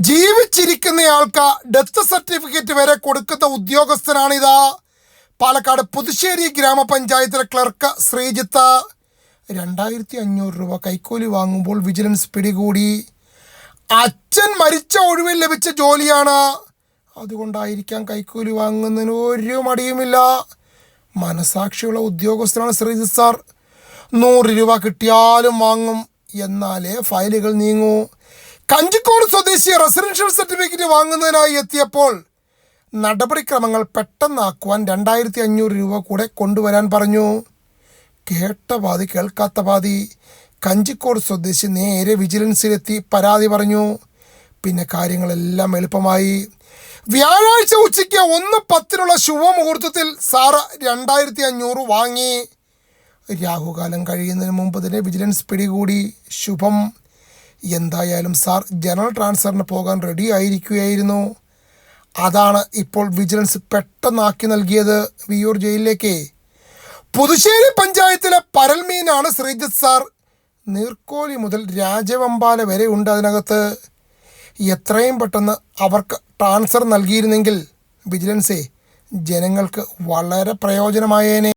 ജീവിച്ചിരിക്കുന്നയാൾക്ക് death certificate വരെ കൊടുക്കുന്ന ഉദ്യോഗസ്ഥനാണിത്. പാലക്കാട് പുതുശ്ശേരി ഗ്രാമപഞ്ചായത്തിലെ ക്ലർക്ക് ശ്രീജിത്ത് 2500 രൂപ കൈക്കൂലി വാങ്ങുമ്പോൾ വിജിലൻസ് പിടികൂടി. അച്ഛൻ മരിച്ച ഒഴിവിൽ ലഭിച്ച ജോലിയാണ്, അതുകൊണ്ടായിരിക്കാം കൈക്കൂലി വാങ്ങുന്നതിന് ഒരു മടിയുമില്ല. മനസാക്ഷിയുള്ള ഉദ്യോഗസ്ഥനാണ് ശ്രീജിത്ത് സാർ. 100 രൂപ കിട്ടിയാലും വാങ്ങും, എന്നാലേ ഫയലുകൾ നീങ്ങൂ. കഞ്ചിക്കോട് സ്വദേശി റെസിഡൻഷ്യൽ സർട്ടിഫിക്കറ്റ് വാങ്ങുന്നതിനായി എത്തിയപ്പോൾ നടപടിക്രമങ്ങൾ പെട്ടെന്നാക്കുവാൻ 2500 രൂപ കൂടെ കൊണ്ടുവരാൻ പറഞ്ഞു. കേട്ട പാതി കേൾക്കാത്ത പാതി. കഞ്ചിക്കോട് സ്വദേശി നേരെ വിജിലൻസിലെത്തി പരാതി പറഞ്ഞു. പിന്നെ കാര്യങ്ങളെല്ലാം എളുപ്പമായി. വ്യാഴാഴ്ച ഉച്ചയ്ക്ക് 1:10 ശുഭമുഹൂർത്തത്തിൽ സാറ് 2500 വാങ്ങി. രാഹുകാലം കഴിയുന്നതിന് മുമ്പ് തന്നെ വിജിലൻസ് പിടികൂടി. ശുഭം. എന്തായാലും സാർ ജനറൽ ട്രാൻസ്ഫറിന് പോകാൻ റെഡി ആയിരിക്കുകയായിരുന്നു. അതാണ് ഇപ്പോൾ വിജിലൻസ് പെട്ടെന്നാക്കി നൽകിയത് വിയൂർ ജയിലിലേക്ക്. പുതുശ്ശേരി പഞ്ചായത്തിലെ പരൽമീനാണ് ശ്രീജിത്ത് സാർ. നീർക്കോലി മുതൽ രാജവെമ്പാല വരെ ഉണ്ട് അതിനകത്ത്. എത്രയും പെട്ടെന്ന് അവർക്ക് ട്രാൻസ്ഫർ നൽകിയിരുന്നെങ്കിൽ വിജിലൻസേ ജനങ്ങൾക്ക് വളരെ പ്രയോജനമായേനെ.